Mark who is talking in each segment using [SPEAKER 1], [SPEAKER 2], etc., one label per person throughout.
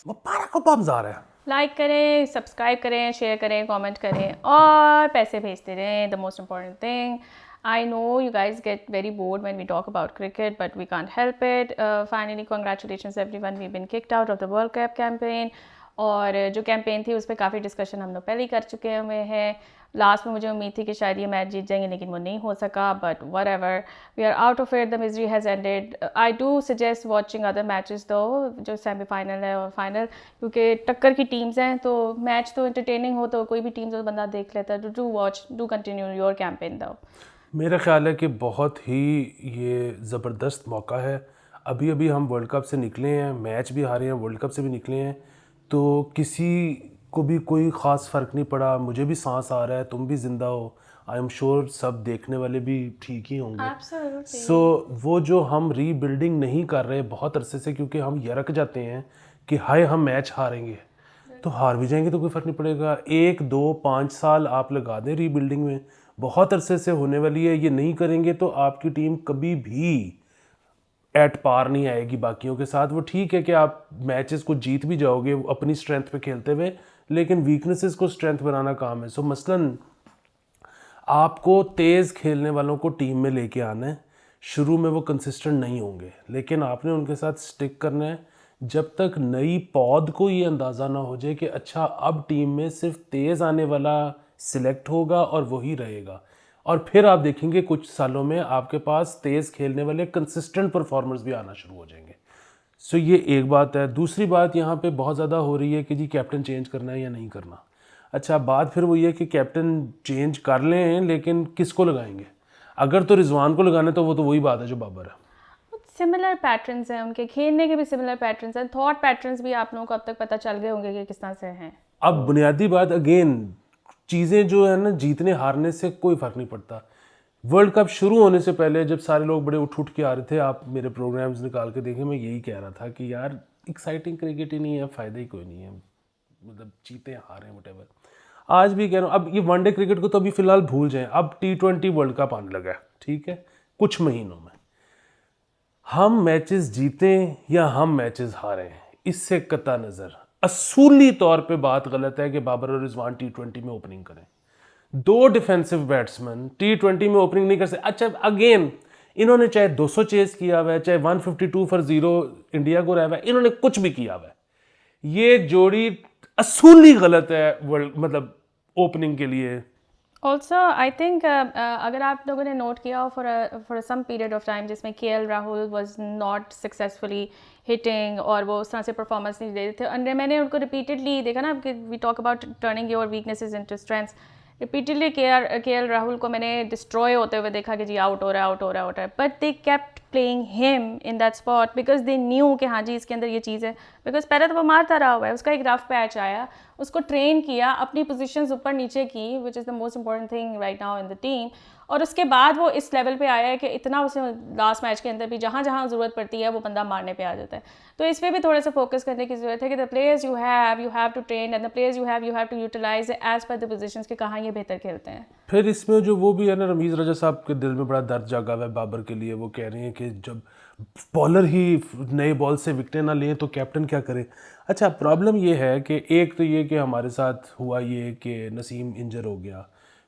[SPEAKER 1] मुबारक हो बमज़ार है।
[SPEAKER 2] लाइक करें, सब्सक्राइब करें, शेयर करें, कमेंट करें और पैसे भेजते रहें. The most important thing. I know you guys get very bored when we talk about cricket, but we can't help it. Finally, congratulations everyone. We've been kicked out of the World Cup campaign. और जो campaign थी उस पर काफ़ी discussion हम लोग पहले ही कर चुके हुए हैं. लास्ट में मुझे उम्मीद थी कि शायद ये मैच जीत जाएंगे, लेकिन वो नहीं हो सका. But whatever, we are out of it. The misery has ended. I do suggest watching other matches though, जो सेमीफाइनल है और फाइनल, क्योंकि टक्कर की टीम्स हैं. तो मैच तो एंटरटेनिंग हो तो कोई भी टीम जो बंदा देख लेता है. Do watch, do continue your campaign दो.
[SPEAKER 1] मेरा ख्याल है कि बहुत ही ये ज़बरदस्त मौका है. अभी अभी हम वर्ल्ड कप से निकले हैं, मैच भी हारे हैं, वर्ल्ड कप से भी निकले हैं, तो किसी को भी कोई ख़ास फ़र्क नहीं पड़ा. मुझे भी सांस आ रहा है, तुम भी ज़िंदा हो. आई एम श्योर सब देखने वाले भी ठीक ही होंगे.
[SPEAKER 2] Absolutely.
[SPEAKER 1] वो जो हम रीबिल्डिंग नहीं कर रहे बहुत अरसे से, क्योंकि हम यरक जाते हैं कि हाय हम मैच हारेंगे, तो हार भी जाएंगे तो कोई फ़र्क नहीं पड़ेगा. 1 2 5 साल आप लगा दें रीबिल्डिंग में, बहुत अरसे से होने वाली है. ये नहीं करेंगे तो आपकी टीम कभी भी एट पार नहीं आएगी बाकियों के साथ. वो ठीक है कि आप मैचेस को जीत भी जाओगे अपनी स्ट्रेंथ पे खेलते हुए, लेकिन वीकनेसेस को स्ट्रेंथ बनाना काम है. सो मसलन आपको तेज़ खेलने वालों को टीम में लेके आना है. शुरू में वो कंसिस्टेंट नहीं होंगे, लेकिन आपने उनके साथ स्टिक करना है जब तक नई पौध को ये अंदाज़ा ना हो जाए कि अच्छा अब टीम में सिर्फ तेज़ आने वाला सिलेक्ट होगा और वही रहेगा. और फिर आप देखेंगे कुछ सालों में आपके पास तेज़ खेलने वाले कंसिस्टेंट परफॉर्मर्स भी आना शुरू हो जाएंगे. सो ये एक बात है. दूसरी बात यहाँ पे बहुत ज़्यादा हो रही है कि जी कैप्टन चेंज करना है या नहीं करना. अच्छा, बात फिर वही है कि कैप्टन चेंज कर लें, लेकिन किसको लगाएंगे? अगर तो रिजवान को लगाना है तो वो तो वही बात है जो बाबर है.
[SPEAKER 2] सिमिलर पैटर्न्स हैं उनके, खेलने के भी सिमिलर पैटर्न्स हैं. थॉट पैटर्न्स भी आप लोगों को अब तक पता चल गए होंगे कि किस तरह से हैं.
[SPEAKER 1] अब बुनियादी बात अगेन, चीज़ें जो है ना, जीतने हारने से कोई फ़र्क नहीं पड़ता. वर्ल्ड कप शुरू होने से पहले जब सारे लोग बड़े उठ उठ के आ रहे थे, आप मेरे प्रोग्राम्स निकाल के देखें, मैं यही कह रहा था कि यार एक्साइटिंग क्रिकेट ही नहीं है, फ़ायदा ही कोई नहीं है, मतलब जीते हारें वटेवर. आज भी कह रहा हूँ, अब ये वनडे क्रिकेट को तो अभी फ़िलहाल भूल जाएं. अब T20 वर्ल्ड कप आने लगा है, ठीक है, कुछ महीनों में. हम मैचेस जीतें या हम मैचेस हारें, इससे कता नज़र असूली तौर पे बात गलत है कि बाबर और रिजवान T20 में ओपनिंग करें. दो डिफेंसिव बैट्समैन T20 में ओपनिंग नहीं कर सकते. अच्छा अगेन, इन्होंने चाहे 200 चेस किया हुआ है, चाहे 152 फॉर 0 इंडिया को रहा हुआ है, इन्होंने कुछ भी किया हुआ है, ये जोड़ी असूली गलत है वर्ल्ड मतलब ओपनिंग के लिए.
[SPEAKER 2] ऑल्सो आई थिंक अगर आप लोगों ने नोट किया हो for some period of time जिसमें KL Rahul was not successfully hitting और वो उस तरह से परफॉर्मेंस नहीं दे रहे थे. और मैंने उनको रिपीटेडली देखा ना कि we talk about turning your weaknesses into strengths. Repeatedly KL Rahul को मैंने डिस्ट्रॉय होते हुए देखा कि जी आउट हो रहा है, आउट हो रहा है, आउट हो रहा है. But they kept playing him in that spot because they knew कि हाँ जी इसके अंदर ये चीज़ है. बिकॉज पहले तो वो मारता रहा हुआ है, उसका एक रफ पैच आया, उसको ट्रेन किया, अपनी पोजीशंस ऊपर नीचे की, which is the most important thing right now in the team. और उसके बाद वो इस लेवल पे आया है कि इतना उसे लास्ट मैच के अंदर भी जहाँ जहाँ ज़रूरत पड़ती है वो बंदा मारने पे आ जाता है. तो इस पर भी थोड़ा सा फोकस करने की ज़रूरत है कि the players you have to train and the players you have to utilize as per the positions के कहाँ ये बेहतर खेलते हैं.
[SPEAKER 1] फिर इसमें जो वो भी है ना, रमीज़ रजा साहब के दिल में बड़ा दर्द जागा हुआ है बाबर के लिए. वो कह रहे हैं कि जब बॉलर ही नए बॉल से विकटें ना लें तो कैप्टन क्या करे. अच्छा, प्रॉब्लम ये है कि एक तो ये कि हमारे साथ हुआ ये कि नसीम इंजर हो गया,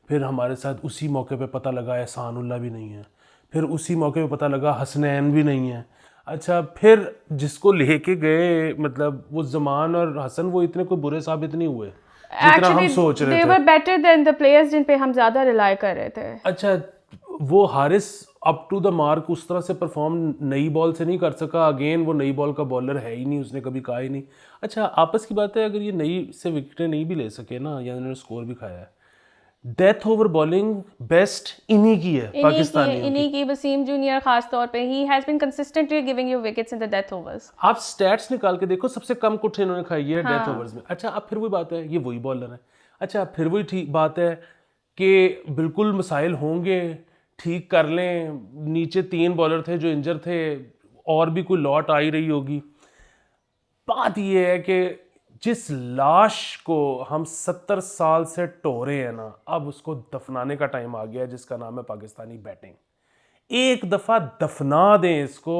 [SPEAKER 1] फिर हमारे साथ उसी मौके पे पता लगा एहसानुल्लाह भी नहीं है, फिर उसी मौके पे पता लगा हसनैन भी नहीं है. अच्छा, फिर जिसको लेके गए मतलब वो जमान और हसन, वो इतने कोई बुरे साबित नहीं हुए जितना हम सोच रहे
[SPEAKER 2] दे
[SPEAKER 1] थे.
[SPEAKER 2] Were better than the players जिन पे हम ज़्यादा रिलाई कर रहे थे.
[SPEAKER 1] अच्छा, वो Haris up to the mark उस तरह से परफॉर्म नई बॉल से नहीं कर सका. अगेन वो नई बॉल का बॉलर है ही नहीं, उसने कभी कहा ही नहीं. अच्छा, आपस की बात है, अगर ये नई से विकेटें नहीं भी ले सके ना, या इन्होंने स्कोर भी खाया है, डेथ ओवर बॉलिंग बेस्ट इन्हीं की है, पाकिस्तानियों की.
[SPEAKER 2] इन्हीं की वसीम जूनियर खास तौर पे, he has been consistently giving you wickets in the death overs.
[SPEAKER 1] आप स्टैट्स निकाल के देखो, सबसे कम कुछ इन्होंने खाई है डेथ ओवर्स में. अच्छा, अब फिर वही बात है, ये वही बॉलर है. अच्छा, फिर वही ठीक बात है कि बिल्कुल मसाइल होंगे, ठीक कर लें. नीचे 3 बॉलर थे जो इंजर थे, और भी कोई लॉट आ ही रही होगी. बात ये है कि जिस लाश को हम 70 साल से टो रहे हैं ना, अब उसको दफनाने का टाइम आ गया है, जिसका नाम है पाकिस्तानी बैटिंग. एक दफ़ा दफना दें इसको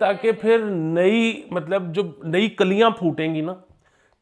[SPEAKER 1] ताकि फिर नई मतलब जो नई कलियां फूटेंगी ना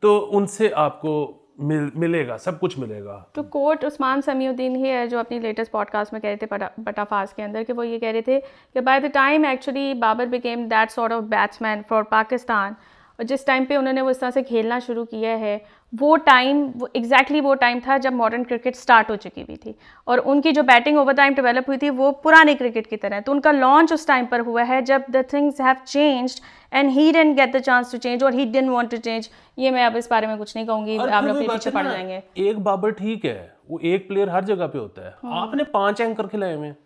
[SPEAKER 1] तो उनसे आपको मिलेगा, सब कुछ मिलेगा।
[SPEAKER 2] टू कोट उस्मान समीउद्दीन ही है जो अपनी लेटेस्ट पॉडकास्ट में कह रहे थे पटाफास के अंदर, कि वो ये कह रहे थे कि by the time actually Babar became that sort of batsman for Pakistan, और जिस टाइम पे उन्होंने वो इस तरह से खेलना शुरू किया है, वो टाइम एग्जैक्टली वो टाइम था जब मॉडर्न क्रिकेट स्टार्ट हो चुकी हुई थी, और उनकी जो बैटिंग ओवर टाइम डेवलप हुई थी वो पुराने क्रिकेट की तरह है। तो उनका लॉन्च उस टाइम पर हुआ है जब the things have changed and he didn't get the chance to change, और he didn't want to change. ये मैं अब इस बारे में कुछ नहीं कहूँगी, आप लोग पीछे पड़ जाएंगे।
[SPEAKER 1] एक बाबर ठीक है, वो एक प्लेयर हर जगह पे होता है, आपने 5 एंकर खिलाए हुए हैं,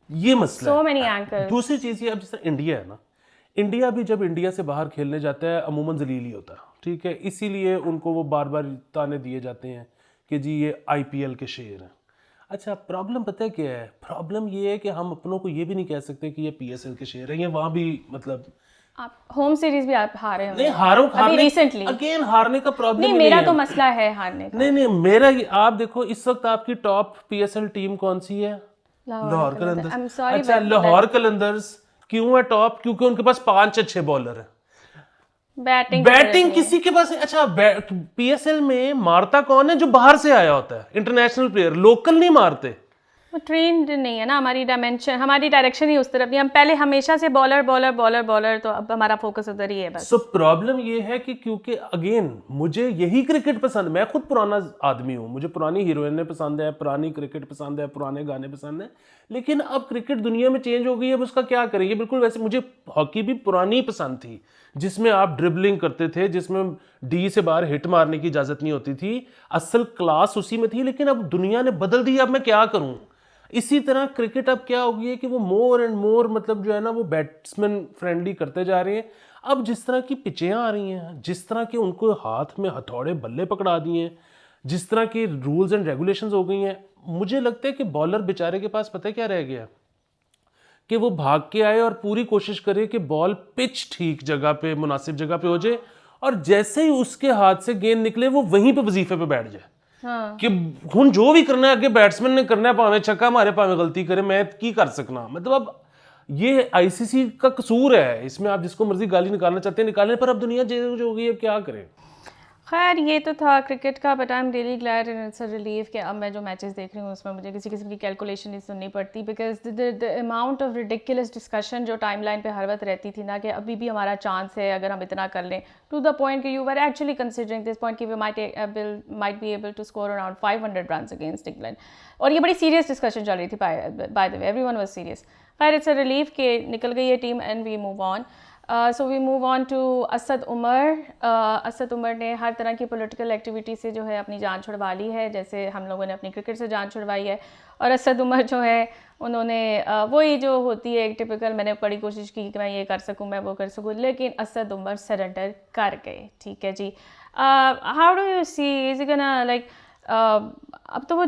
[SPEAKER 1] ये मसला
[SPEAKER 2] सो मेनी एंकर।
[SPEAKER 1] दूसरी चीज़ ये, अब जिस तरह इंडिया है ना, इंडिया भी जब इंडिया से बाहर खेलने जाता है अमूमन जलील ही होता है, ठीक है, इसीलिए उनको वो बार बार ताने दिए जाते हैं कि जी ये आईपीएल के शेर हैं। अच्छा, प्रॉब्लम पता है क्या है? प्रॉब्लम ये है कि हम अपनों को ये भी नहीं कह सकते कि ये पीएसएल के शेर हैं, ये वहाँ भी मतलब
[SPEAKER 2] आप होम सीरीज भी आप हारे हो।
[SPEAKER 1] नहीं हारो,
[SPEAKER 2] अभी रिसेंटली
[SPEAKER 1] अगेन हारने का प्रॉब्लम
[SPEAKER 2] नहीं, मेरा तो मसला है हारने का।
[SPEAKER 1] नहीं मेरा आप देखो इस वक्त आपकी टॉप पीएसएल टीम कौन सी है? लाहौर कलंदर्स। अच्छा, लाहौर कलंदर्स क्यों है टॉप? क्योंकि उनके पास 5 अच्छे बॉलर हैं। बैटिंग किसी के पास नहीं। अच्छा, पीएसएल में मारता कौन है? जो बाहर से आया होता है, इंटरनेशनल प्लेयर, लोकल नहीं मारते।
[SPEAKER 2] वो ट्रेंड नहीं है ना, हमारी डायमेंशन, हमारी डायरेक्शन ही उस तरफ नहीं। हम पहले हमेशा से बॉलर बॉलर बॉलर बॉलर, तो अब हमारा फोकस उधर ही है बस।
[SPEAKER 1] सो प्रॉब्लम ये है कि क्योंकि अगेन मुझे यही क्रिकेट पसंद, मैं खुद पुराना आदमी हूँ, मुझे पुरानी हीरोइनें पसंद है, पुरानी क्रिकेट पसंद है, पुराने गाने पसंद है, लेकिन अब क्रिकेट दुनिया में चेंज हो गई है, अब उसका क्या करेंगे? बिल्कुल वैसे मुझे हॉकी भी पुरानी पसंद थी, जिसमें आप ड्रिबलिंग करते थे, जिसमें डी से बाहर हिट मारने की इजाजत नहीं होती थी, असल क्लास उसी में थी, लेकिन अब दुनिया ने बदल दी, अब मैं क्या करूं? इसी तरह क्रिकेट अब क्या हो गई है कि वो मोर एंड मोर मतलब जो है ना वो बैट्समैन फ्रेंडली करते जा रहे हैं। अब जिस तरह की पिचें आ रही हैं, जिस तरह के उनको हाथ में हथौड़े बल्ले पकड़ा दिए हैं, जिस तरह के रूल्स एंड रेगुलेशंस हो गई हैं, मुझे लगता है कि बॉलर बेचारे के पास पता है क्या रह गया, कि वो भाग के आए और पूरी कोशिश करे कि बॉल पिच ठीक जगह पे, मुनासिब जगह पे हो जाए, और जैसे ही उसके हाथ से गेंद निकले वो वहीं पे वजीफे पे बैठ जाए।
[SPEAKER 2] हाँ।
[SPEAKER 1] कि हुन जो भी करना है आगे बैट्समैन ने करना है, भावें छक्का मारे भावें गलती करे, मैं की कर सकना। मतलब अब ये आईसीसी का कसूर है, इसमें आप जिसको मर्जी गाली निकालना चाहते हैं निकालें, पर अब दुनिया जो हो गई है, क्या करें?
[SPEAKER 2] खैर ये तो था क्रिकेट का, but I am really glad and it's a relief कि अब मैं जो मैचेस देख रही हूँ उसमें मुझे किसी किस्म की कैलकुलेशन नहीं सुननी पड़ती, because the amount of ridiculous discussion जो टाइमलाइन पे हर वक्त रहती थी ना, कि अभी भी हमारा चांस है अगर हम इतना कर लें, टू द पॉइंट कि you were actually considering this point कि we might be able to score around 500 runs against England, और ये बड़ी सीरियस डिस्कशन चल रही थी, by the way everyone was serious. खैर इट्स अ रिलीफ कि निकल गई है team and we move on. So we move on to Asad Umar. Asad Umar ने हर तरह की पॉलिटिकल एक्टिविटी से जो है अपनी जान छुड़वा ली है, जैसे हम लोगों ने अपनी क्रिकेट से जान छुड़वाई है। और असद उमर जो है उन्होंने वही जो होती है एक टिपिकल, मैंने बड़ी कोशिश की कि मैं ये कर सकूं, मैं वो कर सकूं, लेकिन असद उमर सरेंडर कर गए। ठीक है जी, how do you see is gonna like, अब तो वो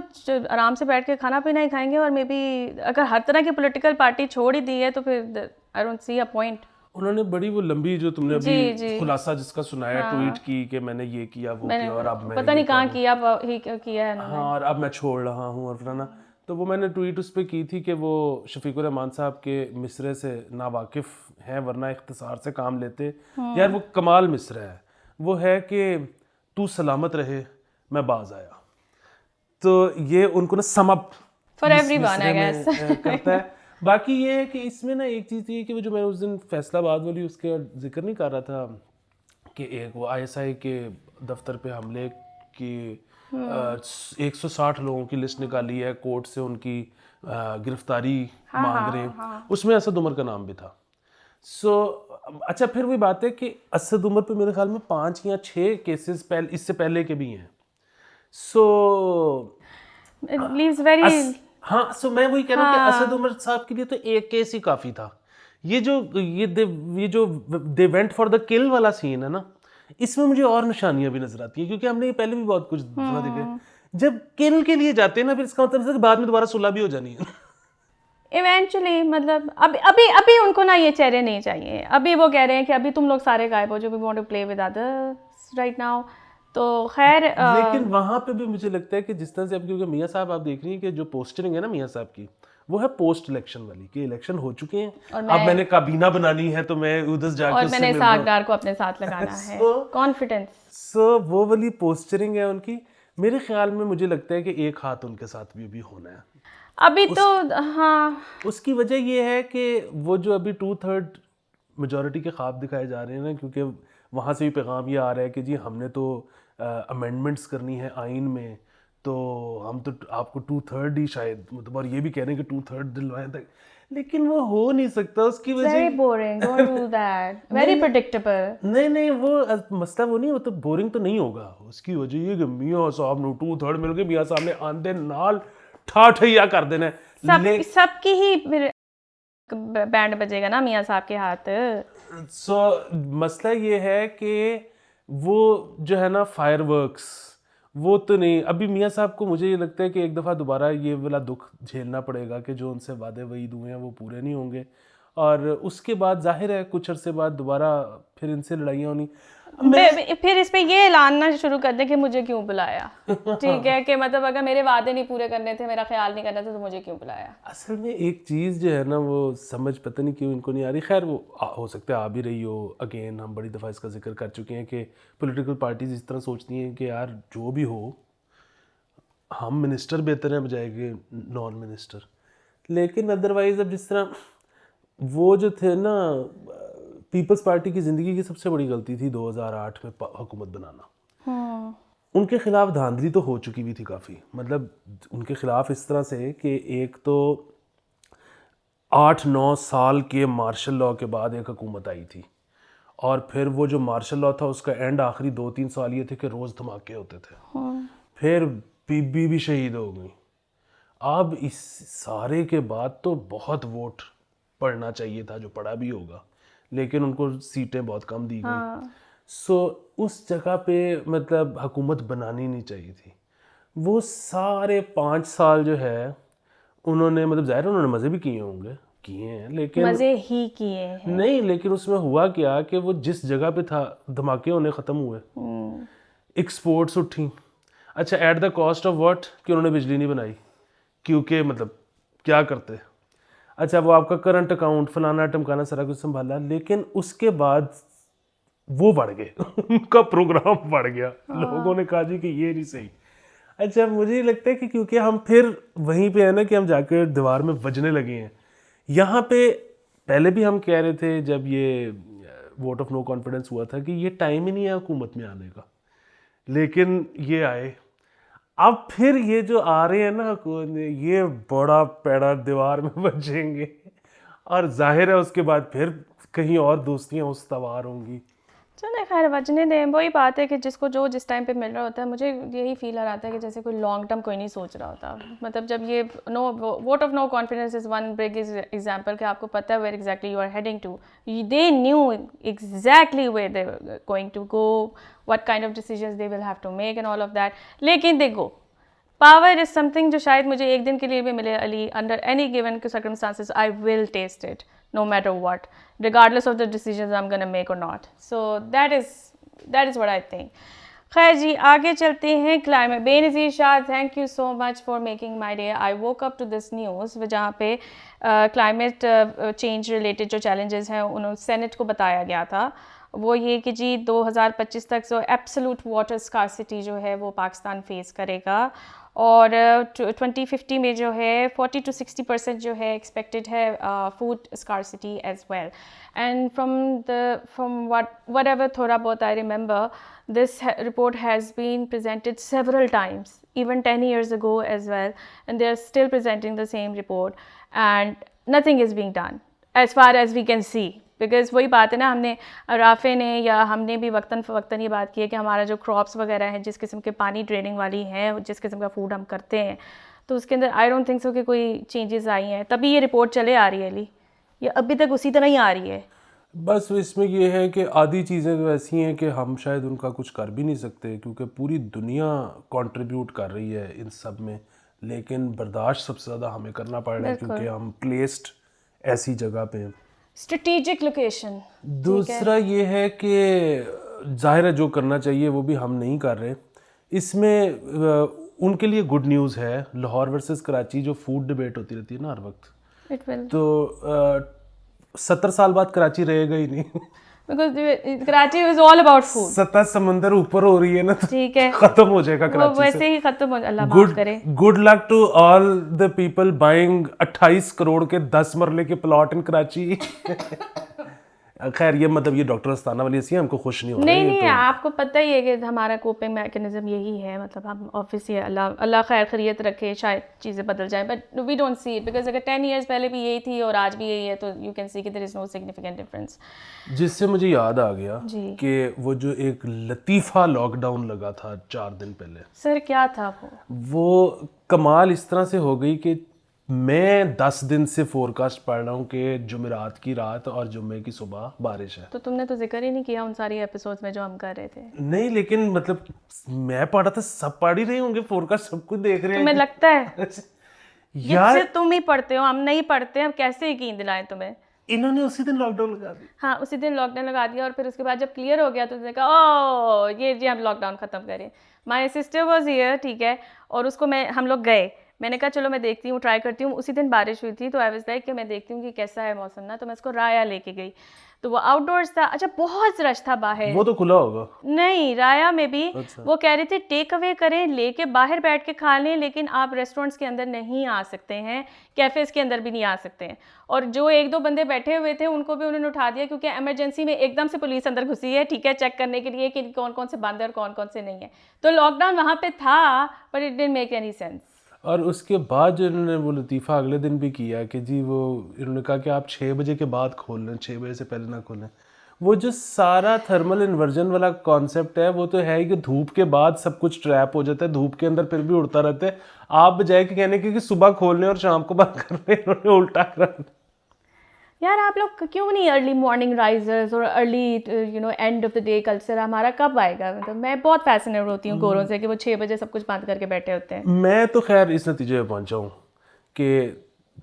[SPEAKER 2] आराम से बैठ के खाना पीना ही खाएंगे, और मे बी अगर हर तरह की पॉलिटिकल पार्टी छोड़ ही दी है तो फिर I don't see a point.
[SPEAKER 1] उन्होंने बड़ी वो लंबी जो तुमने अभी खुलासा जिसका सुनाया, ट्वीट की कि मैंने ये किया वो किया और अब मैं
[SPEAKER 2] पता नहीं कहाँ किया है ना,
[SPEAKER 1] हाँ, और अब मैं छोड़ रहा हूँ और फलाना। तो वो मैंने ट्वीट उस पर की थी कि वो शफीकुर रहमान साहब के मिसरे से नावाकिफ़ हैं, वरना इख्तिसार से काम लेते। यार वो कमाल मिसरा है, वो है कि तू सलामत रहे मैं बाज आया। तो ये उनको ना sum up
[SPEAKER 2] for everyone I guess
[SPEAKER 1] करता है। बाकी ये है कि इसमें ना एक चीज़ ये कि वो जो मैं उस दिन फैसलाबाद वाली उसके जिक्र नहीं कर रहा था कि एक वो आईएसआई के दफ्तर पे हमले की 160 लोगों की लिस्ट निकाली है, कोर्ट से उनकी गिरफ्तारी मांग रहे हैं, उसमें असद उमर का नाम भी था। सो अच्छा, फिर वही बात है कि असद उमर पे मेरे ख्याल में 5 या 6 केसेस इससे पहले के भी हैं। सो
[SPEAKER 2] इट लीव्स वेरी,
[SPEAKER 1] हाँ, सो मैं वही कह रहा हूँ कि असद उमर साहब के लिए तो एक केस ही काफ़ी था। ये जो दे वेंट फॉर द किल वाला सीन है ना, इसमें मुझे और निशानियां भी नजर आती हैं, क्योंकि हमने ये पहले भी बहुत कुछ देखे, जब किल के लिए जाते हैं ना, फिर इसका मतलब है कि बाद में दोबारा सुलह भी हो जानी है
[SPEAKER 2] इवेंचुअली। मतलब अभी उनको ना ये चेहरे नहीं चाहिए, अभी वो कह रहे हैं कि अभी तुम लोग सारे गायब हो जो भी want to play with others right now. तो खैर
[SPEAKER 1] लेकिन वहां पे भी मुझे लगता है कि जिस तरह से अब, क्योंकि मियां साहब आप देख रही हैं कि जो पोस्टरिंग है ना मियां साहब की, वो है पोस्ट इलेक्शन वाली, कि इलेक्शन हो चुके हैं, अब मैंने काबीना बनानी है तो मैं उधर जाके
[SPEAKER 2] और
[SPEAKER 1] उससे
[SPEAKER 2] मैंने
[SPEAKER 1] मिलूंगा।
[SPEAKER 2] सागदार को अपने साथ लगाना है, कॉन्फिडेंस।
[SPEAKER 1] सो वो वाली पोस्चरिंग है उनकी। मेरे ख्याल में मुझे लगता है कि एक हाथ उनके साथ भी होना है।
[SPEAKER 2] अभी तो हाँ,
[SPEAKER 1] उसकी वजह ये है कि वो जो अभी 2/3 मेजॉरिटी के ख्वाब दिखाए जा रहे हैं ना, क्योंकि वहाँ से भी पैगाम ये आ रहा है कि जी हमने तो अमेंडमेंट्स करनी है आइन में, तो हम तो आपको 2/3 ही शायद, मतलब, और ये भी कह रहे हैं कि 2/3 दिलवाएं तक, लेकिन वो हो नहीं सकता। उसकी
[SPEAKER 2] वेरी
[SPEAKER 1] वजह
[SPEAKER 2] boring, don't do that, very predictable.
[SPEAKER 1] नहीं वो मसला वो नहीं, वो तो बोरिंग तो नहीं होगा। उसकी वजह ये कि मियाँ साहब ने 2/3 मिल के मियाँ साहब ने आंदे नाल ठाठैया कर देना है।
[SPEAKER 2] सबकी ही फिर बैंड बजेगा ना मियाँ साहब के हाथ।
[SPEAKER 1] सो मसला ये है कि वो जो है ना फायरवर्क्स, वो तो नहीं। अभी मियाँ साहब को मुझे ये लगता है कि एक दफ़ा दोबारा ये वाला दुख झेलना पड़ेगा कि जो उनसे वादे वईद हुए हैं वो पूरे नहीं होंगे, और उसके बाद जाहिर है कुछ अरसे बाद दोबारा फिर इनसे लड़ाइयाँ होनी।
[SPEAKER 2] फिर इस पे ये ऐलान ना शुरू कर दे कि मुझे क्यों बुलाया। ठीक है, कि मतलब अगर मेरे वादे नहीं पूरे करने थे, मेरा ख्याल नहीं करना था, तो मुझे क्यों बुलाया।
[SPEAKER 1] असल में एक चीज़ जो है ना वो समझ पता नहीं क्यों इनको नहीं आ रही। खैर वो हो सकता है आ भी रही हो। अगेन हम बड़ी दफ़ा इसका जिक्र कर चुके हैं कि पॉलिटिकल पार्टीज इस तरह सोचती हैं कि यार जो भी हो हम मिनिस्टर बेहतर हैं बजाय कि नॉन मिनिस्टर। लेकिन अदरवाइज़ अब जिस तरह वो जो थे ना, पीपल्स पार्टी की ज़िंदगी की सबसे बड़ी गलती थी 2008 में हुकूमत बनाना। उनके खिलाफ धांधली तो हो चुकी भी थी काफ़ी, मतलब उनके खिलाफ इस तरह से कि एक तो 8-9 साल के मार्शल लॉ के बाद एक हुकूमत आई थी, और फिर वो जो मार्शल लॉ था उसका एंड आखिरी 2-3 साल ये थे कि रोज़ धमाके होते थे। फिर बीबी भी शहीद हो गई। अब इस सारे के बाद तो बहुत वोट पड़ना चाहिए था, जो पड़ा भी होगा, लेकिन उनको सीटें बहुत कम दी गई। सो उस जगह पे मतलब हुकूमत बनानी नहीं चाहिए थी। वो सारे 5 साल जो है उन्होंने, मतलब ज़ाहिर उन्होंने मज़े भी किए होंगे, किए हैं, लेकिन
[SPEAKER 2] मजे ही किए हैं।
[SPEAKER 1] नहीं, लेकिन उसमें हुआ क्या कि वो जिस जगह पे था धमाके होने ख़त्म हुए, एक्सपोर्ट्स उठी। अच्छा, at the cost of what, कि उन्होंने बिजली नहीं बनाई, क्योंकि मतलब क्या करते। अच्छा, वो आपका करंट अकाउंट फलाना टमकाना सारा कुछ संभाला, लेकिन उसके बाद वो बढ़ गए उनका प्रोग्राम बढ़ गया। लोगों ने कहा जी कि ये नहीं सही। अच्छा, मुझे लगता है कि क्योंकि हम फिर वहीं पे है ना कि हम जाकर दीवार में बजने लगे हैं। यहाँ पे पहले भी हम कह रहे थे जब ये वोट ऑफ नो कॉन्फिडेंस हुआ था कि ये टाइम ही नहीं है हुकूमत में आने का, लेकिन ये आए। अब फिर ये जो आ रहे हैं ना, ये बड़ा पैड़ा दीवार में बजेंगे, और जाहिर है उसके बाद फिर कहीं और दोस्तियाँ उस्तवार होंगी।
[SPEAKER 2] चलो खैर, बचने दें। वही बात है कि जिसको जो जिस टाइम पे मिल रहा होता है। मुझे यही फील आ रहा था कि जैसे कोई लॉन्ग टर्म कोई नहीं सोच रहा होता। मतलब जब ये vote of no confidence is one big example कि आपको पता है where exactly you are heading to. They knew exactly where they going to go, what kind of decisions they will have to make and all of that, लेकिन they go. Power is something जो शायद मुझे एक दिन के लिए भी मिले Ali, under any given circumstances I will test it no matter what, regardless of the decisions I'm gonna make or not. So that is what I think. खैर जी, आगे चलते हैं। Climate, Benazir Shah, thank you so much for making my day. I woke up to this news जहाँ पे climate change related जो challenges हैं उन्होंने senate को बताया गया था। वो ये कि जी 2025 तक जो एब्सोलूट वाटर स्कार्सिटी जो है वो पाकिस्तान फेस करेगा, और 2050 में जो है 40 to 60% जो है एक्सपेक्टेड है food scarcity as well. And from whatever थोड़ा बहुत I remember, this report has been presented several times, even 10 years ago as well, and they are still presenting the same report and nothing is being done as far as we can see. Because वही बात है ना, हमने राफ़े ने या हमने भी वक्तन फ़वक्तन ये बात की है कि हमारा जो क्रॉप्स वगैरह हैं, जिस किस्म के पानी ड्रेनिंग वाली हैं, जिस किस्म का फूड हम करते हैं, तो उसके अंदर आई डोंट थिंक सो कि कोई चेंजेस आई हैं। तभी ये रिपोर्ट चले आ रही है अली, ये अभी तक उसी तरह ही आ रही है।
[SPEAKER 1] बस इसमें ये है कि आधी चीज़ें तो ऐसी हैं कि हम शायद उनका कुछ कर भी नहीं सकते, क्योंकि पूरी दुनिया कंट्रीब्यूट कर रही है इन सब में, लेकिन बर्दाश्त सबसे ज़्यादा हमें करना पड़ रहा है क्योंकि हम प्लेस्ड ऐसी जगह पे हैं,
[SPEAKER 2] स्ट्रेटेजिक लोकेशन।
[SPEAKER 1] दूसरा ये है कि जाहिर है जो करना चाहिए वो भी हम नहीं कर रहे। इसमें उनके लिए गुड न्यूज़ है, लाहौर वर्सेस कराची जो फूड डिबेट होती रहती है ना हर वक्त,
[SPEAKER 2] इट विल,
[SPEAKER 1] तो 70 साल बाद कराची रहेगा ही नहीं।
[SPEAKER 2] Because Karachi is all about food.
[SPEAKER 1] सतह समंदर ऊपर हो रही है ना, तो
[SPEAKER 2] ठीक है,
[SPEAKER 1] खत्म हो जाएगा
[SPEAKER 2] वो
[SPEAKER 1] कराची से।
[SPEAKER 2] वैसे ही खत्म हो, अल्लाह माफ करे।
[SPEAKER 1] Good luck to all the people buying 28 crore के 10 मरले के प्लॉट इन कराची। खैर ये मतलब ये डॉक्टर अस्ताना वाली ऐसी है, हमको खुश नहीं हो रहा है
[SPEAKER 2] नहीं
[SPEAKER 1] ये
[SPEAKER 2] नहीं,
[SPEAKER 1] तो।
[SPEAKER 2] आपको पता ही है कि हमारा कोपिंग मैकेनिज्म यही है, मतलब हम ऑब्वियसली अल्लाह अल्लाह खैर खैरियत रखे, शायद चीज़ें बदल जाएं, but we don't see it because अगर 10 years पहले भी यही थी और आज भी यही है, तो यू कैन सी कि there is no significant difference.
[SPEAKER 1] जिससे मुझे याद आ गया
[SPEAKER 2] जी।
[SPEAKER 1] कि वो जो एक लतीफ़ा लॉकडाउन लगा था 4 दिन पहले,
[SPEAKER 2] सर क्या था
[SPEAKER 1] वो कमाल इस तरह से हो गई कि मैं 10 दिन से फोरकास्ट पढ़ रहा हूँ कि जुमेरात की रात और जुम्मे की सुबह बारिश है।
[SPEAKER 2] तो तुमने तो जिक्र ही नहीं किया उन सारी एपिसोड्स में जो हम कर रहे थे।
[SPEAKER 1] नहीं लेकिन मतलब मैं पढ़ा था, सब पढ़ ही रहे होंगे फोरकास्ट, सब कुछ देख रहे
[SPEAKER 2] तुम्हें
[SPEAKER 1] हैं
[SPEAKER 2] लगता है
[SPEAKER 1] यार
[SPEAKER 2] जिससे तुम ही पढ़ते हो, हम नहीं पढ़ते, हम कैसे यकीन दिलाएं तुम्हें।
[SPEAKER 1] इन्होंने उसी दिन लॉकडाउन लगा दी।
[SPEAKER 2] हाँ, उसी दिन लॉकडाउन लगा दिया और फिर उसके बाद जब क्लियर हो गया तो उसने कहा ओ ये जी हम लॉकडाउन ख़त्म करें। माई सिस्टर वॉज हियर, ठीक है, और उसको हम लोग गए, मैंने कहा चलो मैं देखती हूँ, ट्राई करती हूँ। उसी दिन बारिश हुई थी तो आई वाज लाइक कि मैं देखती हूँ कि कैसा है मौसम ना, तो मैं उसको राया लेके गई, तो वो आउटडोर्स था। अच्छा बहुत रश था बाहर।
[SPEAKER 1] वो तो खुला होगा।
[SPEAKER 2] नहीं, राया में भी
[SPEAKER 1] अच्छा।
[SPEAKER 2] वो कह रहे थे टेक अवे करें, लेके बाहर बैठ के खा लें, लेकिन आप रेस्टोरेंट्स के अंदर नहीं आ सकते हैं, कैफ़ेज़ के अंदर भी नहीं आ सकते हैं। और जो 1-2 बंदे बैठे हुए थे उनको भी उन्होंने उठा दिया, क्योंकि इमरजेंसी में एकदम से पुलिस अंदर घुसी है, ठीक है, चेक करने के लिए कि कौन कौन से बंद है और कौन कौन से नहीं है। तो लॉकडाउन वहाँ पे था, but it didn't make any sense.
[SPEAKER 1] और उसके बाद जो इन्होंने वो लतीफ़ा अगले दिन भी किया कि जी वो इन्होंने कहा कि आप 6 बजे के बाद खोल लें, 6 बजे से पहले ना खोलें। वो जो सारा थर्मल इन्वर्जन वाला कॉन्सेप्ट है वो तो है ही कि धूप के बाद सब कुछ ट्रैप हो जाता है, धूप के अंदर फिर भी उड़ता रहता है। आप बजाय कि कहने के कि सुबह खोल लें और शाम को बंद कर लें, इन्होंने उल्टा करा।
[SPEAKER 2] यार आप लोग क्यों नहीं अर्ली मॉर्निंग राइजर्स और early end of the day culture हमारा कब आएगा? मतलब मैं बहुत फैसिनेट होती हूँ गोरों से कि वो 6 बजे सब कुछ बंद करके बैठे होते हैं।
[SPEAKER 1] मैं तो खैर इस नतीजे पे पहुंचा हूँ कि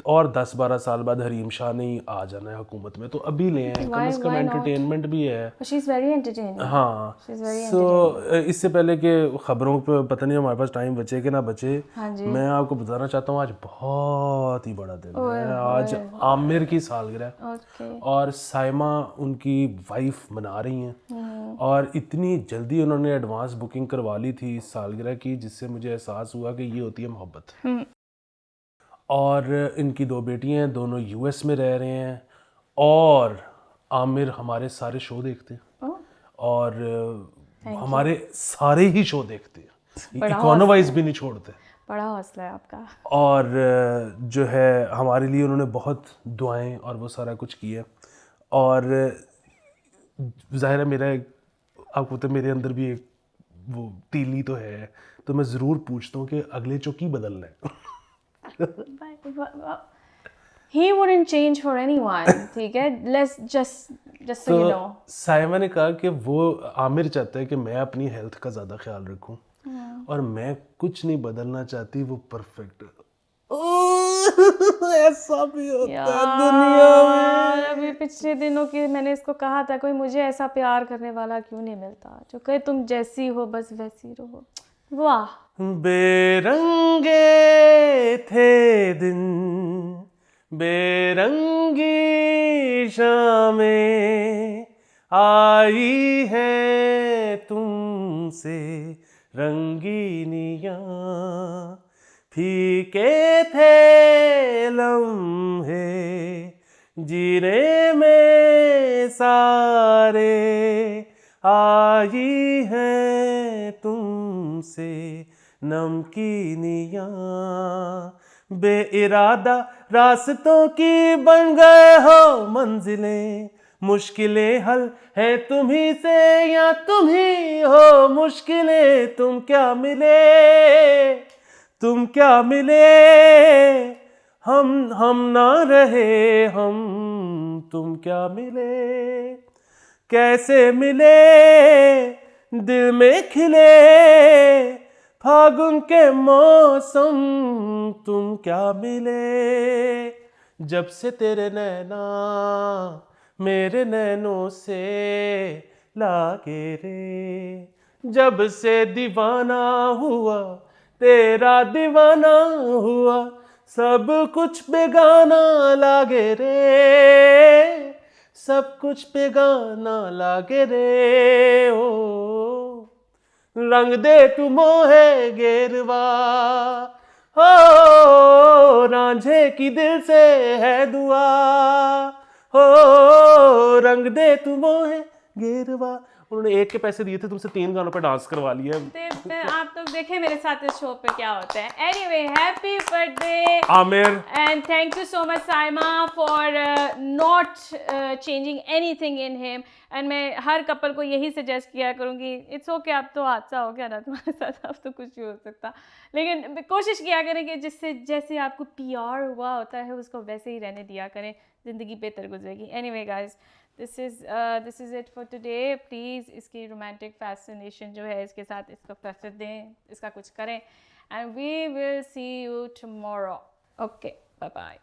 [SPEAKER 1] और 10-12 साल बाद हरीम शाह ने ही आ जाना है हुकूमत में, तो अभी ले आए, कम से कम एंटरटेनमेंट भी है।
[SPEAKER 2] She is very entertaining.
[SPEAKER 1] हाँ,
[SPEAKER 2] शी इज़ वेरी
[SPEAKER 1] सो इससे पहले कि खबरों पे पता नहीं हमारे पास टाइम बचे कि ना बचे,
[SPEAKER 2] हाँ जी।
[SPEAKER 1] मैं आपको बताना चाहता हूँ आज बहुत ही बड़ा दिन है। आज आमिर की सालगिरह है
[SPEAKER 2] ओके।
[SPEAKER 1] और साइमा उनकी वाइफ मना रही हैं, और इतनी जल्दी उन्होंने एडवांस बुकिंग करवा ली थी इस सालगिरह की, जिससे मुझे एहसास हुआ कि ये होती है मोहब्बत। और इनकी 2 बेटियां हैं, दोनों यूएस में रह रहे हैं, और आमिर हमारे सारे शो देखते हैं और हमारे सारे ही शो देखते हैं, इकोनोवाइज भी नहीं छोड़ते।
[SPEAKER 2] बड़ा हौसला है आपका।
[SPEAKER 1] और जो है हमारे लिए उन्होंने बहुत दुआएं और वो सारा कुछ किया। और ज़ाहिर है मेरा आपको तो मेरे अंदर भी एक वो तीली तो है, तो मैं ज़रूर पूछता हूँ कि अगले चौकी बदलना है।
[SPEAKER 2] He wouldn't change for anyone, ठीक है? Let's just so you know.
[SPEAKER 1] Saima ने कहा कि वो आमिर चाहता है कि मैं अपनी हेल्थ का ज़्यादा ख्याल रखूं, और मैं कुछ नहीं बदलना चाहती, वो परफेक्ट। ऐसा भी होता है दुनिया में।
[SPEAKER 2] अभी पिछले दिनों की मैंने इसको कहा था, कोई मुझे ऐसा प्यार करने वाला क्यों नहीं मिलता जो कहे तुम जैसी हो बस वैसी रहो। वाह,
[SPEAKER 1] बेरंगे थे दिन, बेरंगी शामें आई है तुमसे रंगीनियाँ, फीके थे लम्हे जीने में सारे, आई है तुमसे नमकीनियाँ, बेइरादा रास्तों की बन गए हो मंजिलें, मुश्किलें हल है तुम्ही से या तुम ही हो मुश्किलें, तुम क्या मिले, तुम क्या मिले, हम ना रहे हम, तुम क्या मिले, कैसे मिले दिल में खिले फागुन के मौसम, तुम क्या मिले, जब से तेरे नैना मेरे नैनों से लागे रे, जब से दीवाना हुआ तेरा दीवाना हुआ, सब कुछ बेगाना लागे रे, सब कुछ बेगाना लागे रे ओ, रंग दे तू मोहे गेरवा, हो रांझे की दिल से है दुआ, हो रंग दे तू मोहे गेरवा। उन्होंने एक के पैसे दिए थे, तुमसे 3 गानों पे डांस करवा लिया।
[SPEAKER 2] आप लोग देखें मेरे साथ इस शो पे क्या होता है। Anyway, happy birthday
[SPEAKER 1] Aamir,
[SPEAKER 2] and thank you so much Saima for not changing anything in him. And मैं हर कपल को यही सजेस्ट किया करूँगी, इट्स ओके, अब तो हादसा हो गया ना तुम्हारे साथ, अब तो कुछ भी हो सकता, लेकिन कोशिश किया करें कि जिससे जैसे आपको प्यार हुआ होता है उसको वैसे ही रहने दिया करें, ज़िंदगी बेहतर गुजरेगी। Anyway guys, this is it for today. Please इसकी रोमांटिक फैसिनेशन जो है इसके साथ इसको प्रेफर दें, इसका कुछ करें, and we will see you tomorrow. Okay, bye bye.